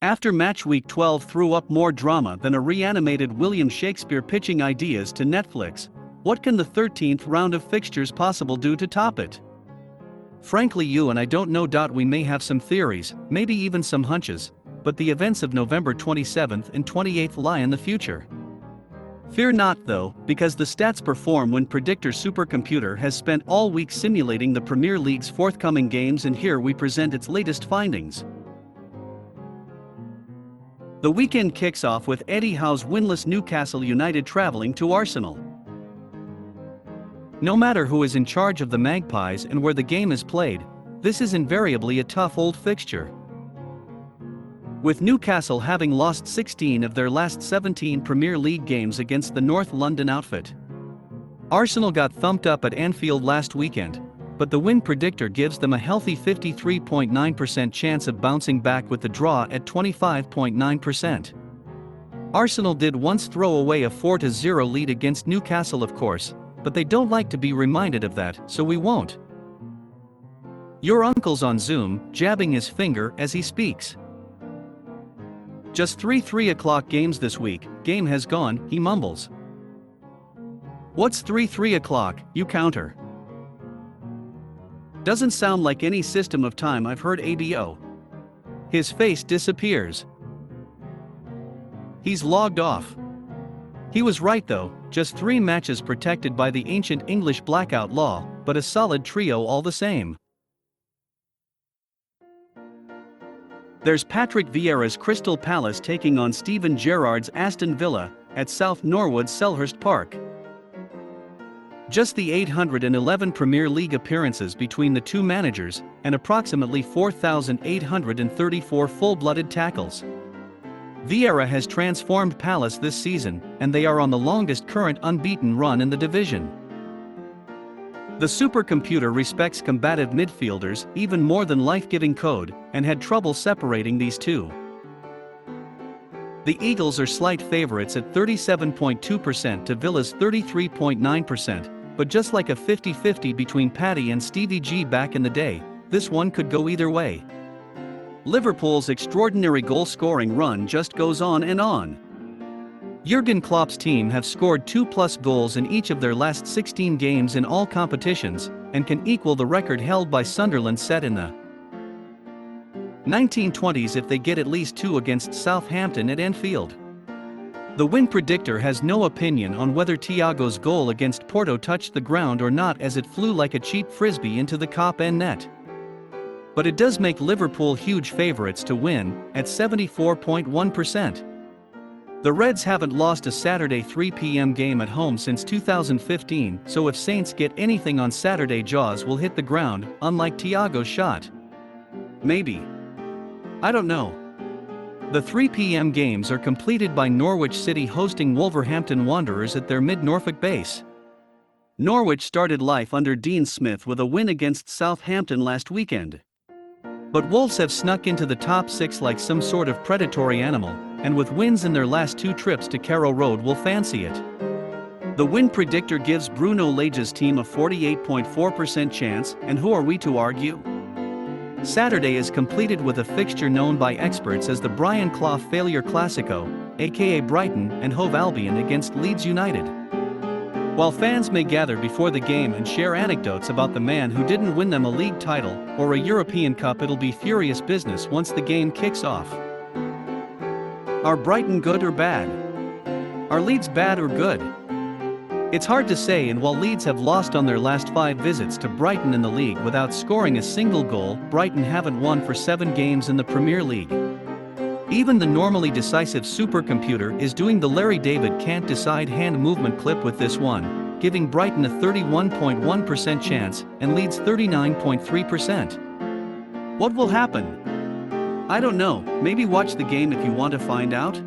After match week 12 threw up more drama than a reanimated William Shakespeare pitching ideas to Netflix, what can the 13th round of fixtures possible do to top it? Frankly, you and I don't know. We may have some theories, maybe even some hunches, but the events of November 27th and 28th lie in the future. Fear not though, because the Stats Perform Win Predictor supercomputer has spent all week simulating the Premier League's forthcoming games, and here we present its latest findings. The weekend kicks off with Eddie Howe's winless Newcastle United travelling to Arsenal. No matter who is in charge of the Magpies and where the game is played, this is invariably a tough old fixture. With Newcastle having lost 16 of their last 17 Premier League games against the North London outfit. Arsenal got thumped up at Anfield last weekend, but the win predictor gives them a healthy 53.9% chance of bouncing back with the draw at 25.9%. Arsenal did once throw away a 4-0 lead against Newcastle, of course, but they don't like to be reminded of that, so we won't. Your uncle's on Zoom, jabbing his finger as he speaks. Just 3 o'clock games this week, game has gone, he mumbles. What's 3 o'clock, you counter? Doesn't sound like any system of time I've heard. ABO. His face disappears. He's logged off. He was right though, just 3 matches protected by the ancient English blackout law, but a solid trio all the same. There's Patrick Vieira's Crystal Palace taking on Steven Gerrard's Aston Villa at South Norwood's Selhurst Park. Just the 811 Premier League appearances between the two managers, and approximately 4,834 full-blooded tackles. Vieira has transformed Palace this season, and they are on the longest current unbeaten run in the division. The supercomputer respects combative midfielders even more than life-giving code, and had trouble separating these two. The Eagles are slight favorites at 37.2% to Villa's 33.9%, but just like a 50-50 between Paddy and Stevie G back in the day, this one could go either way. Liverpool's extraordinary goal-scoring run just goes on and on. Jurgen Klopp's team have scored 2+ goals in each of their last 16 games in all competitions, and can equal the record held by Sunderland set in the 1920s if they get at least 2 against Southampton at Anfield. The win predictor has no opinion on whether Thiago's goal against Porto touched the ground or not, as it flew like a cheap frisbee into the Kop end net. But it does make Liverpool huge favourites to win, at 74.1%. The Reds haven't lost a Saturday 3 p.m. game at home since 2015, so if Saints get anything on Saturday, jaws will hit the ground, unlike Thiago's shot. Maybe. I don't know. The 3 p.m. games are completed by Norwich City hosting Wolverhampton Wanderers at their mid-Norfolk base. Norwich started life under Dean Smith with a win against Southampton last weekend. But Wolves have snuck into the top 6 like some sort of predatory animal, and with wins in their last 2 trips to Carrow Road will fancy it. The win predictor gives Bruno Lage's team a 48.4% chance, and who are we to argue? Saturday is completed with a fixture known by experts as the Brian Clough Failure Classico, aka Brighton and Hove Albion against Leeds United. While fans may gather before the game and share anecdotes about the man who didn't win them a league title or a European Cup, it'll be furious business once the game kicks off. Are Brighton good or bad? Are Leeds bad or good? It's hard to say, and while Leeds have lost on their last 5 visits to Brighton in the league without scoring a single goal, Brighton haven't won for 7 games in the Premier League. Even the normally decisive supercomputer is doing the Larry David can't decide hand movement clip with this one, giving Brighton a 31.1% chance and Leeds 39.3%. What will happen? I don't know, maybe watch the game if you want to find out.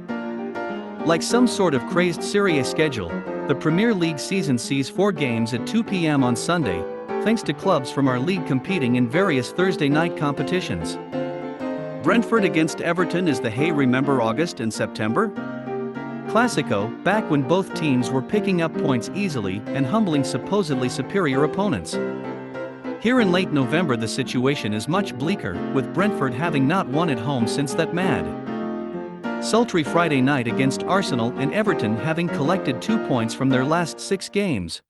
Like some sort of crazed Serie A schedule, the Premier League season sees 4 games at 2 p.m. on Sunday, thanks to clubs from our league competing in various Thursday night competitions. Brentford against Everton is the Hey Remember August and September? Classico, back when both teams were picking up points easily and humbling supposedly superior opponents. Here in late November the situation is much bleaker, with Brentford having not won at home since that mad Sultry Friday night against Arsenal and Everton having collected 2 points from their last 6 games.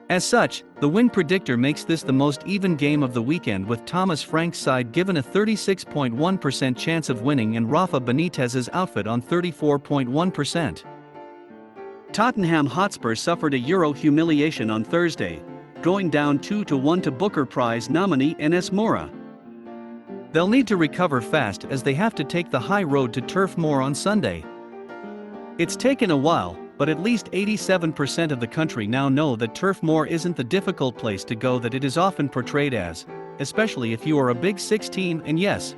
As such, the win predictor makes this the most even game of the weekend, with Thomas Frank's side given a 36.1% chance of winning and Rafa Benitez's outfit on 34.1%. Tottenham Hotspur suffered a Euro humiliation on Thursday, going down 2-1 to Booker Prize nominee Enes Mora. They'll need to recover fast as they have to take the high road to Turf Moor on Sunday. It's taken a while, but at least 87% of the country now know that Turf Moor isn't the difficult place to go that it is often portrayed as, especially if you are a Big Six team. And yes,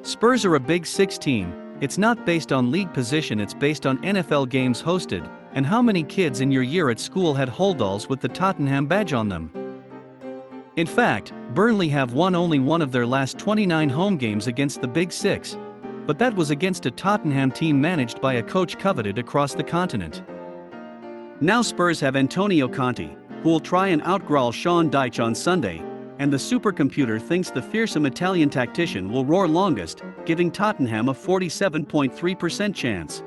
Spurs are a Big Six team. It's not based on league position, it's based on NFL games hosted, and how many kids in your year at school had holdalls with the Tottenham badge on them. In fact, Burnley have won only one of their last 29 home games against the Big Six, but that was against a Tottenham team managed by a coach coveted across the continent. Now Spurs have Antonio Conte, who will try and outgrowl Sean Dyche on Sunday, and the supercomputer thinks the fearsome Italian tactician will roar longest, giving Tottenham a 47.3% chance.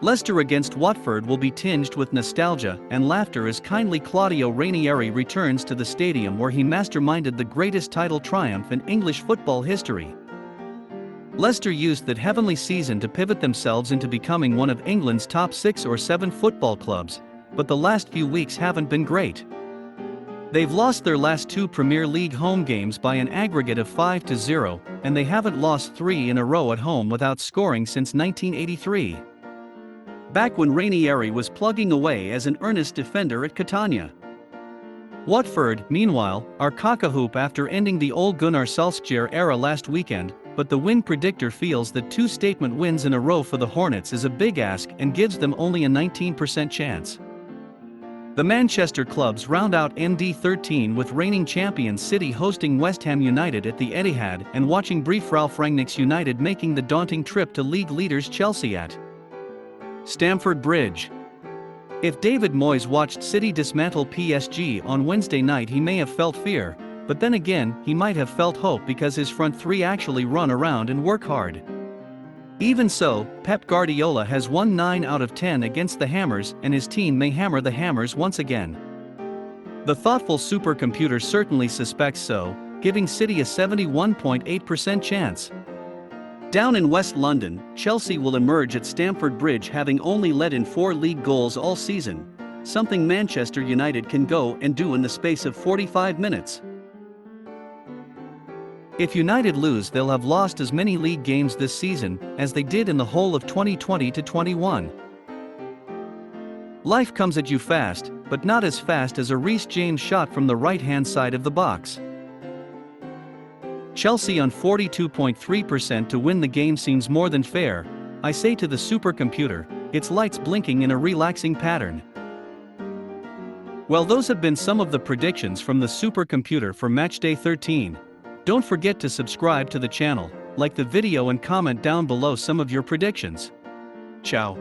Leicester against Watford will be tinged with nostalgia and laughter as kindly Claudio Ranieri returns to the stadium where he masterminded the greatest title triumph in English football history. Leicester used that heavenly season to pivot themselves into becoming one of England's top 6 or 7 football clubs, but the last few weeks haven't been great. They've lost their last 2 Premier League home games by an aggregate of 5-0, and they haven't lost 3 in a row at home without scoring since 1983. Back when Ranieri was plugging away as an earnest defender at Catania. Watford, meanwhile, are cock-a-hoop after ending the Ole Gunnar Solskjaer era last weekend, but the win predictor feels that 2 statement wins in a row for the Hornets is a big ask and gives them only a 19% chance. The Manchester clubs round out MD13 with reigning champions City hosting West Ham United at the Etihad and watching brief Ralph Rangnick's United making the daunting trip to league leaders Chelsea at Stamford Bridge. If David Moyes watched City dismantle PSG on Wednesday night, he may have felt fear, but then again, he might have felt hope because his front 3 actually run around and work hard. Even so, Pep Guardiola has won 9 out of 10 against the Hammers, and his team may hammer the Hammers once again. The thoughtful supercomputer certainly suspects so, giving City a 71.8% chance. Down in West London, Chelsea will emerge at Stamford Bridge having only let in 4 league goals all season, something Manchester United can go and do in the space of 45 minutes. If United lose, they'll have lost as many league games this season as they did in the whole of 2020-21. Life comes at you fast, but not as fast as a Reece James shot from the right-hand side of the box. Chelsea on 42.3% to win the game seems more than fair, I say to the supercomputer, its lights blinking in a relaxing pattern. Well, those have been some of the predictions from the supercomputer for Matchday 13. Don't forget to subscribe to the channel, like the video and comment down below some of your predictions. Ciao.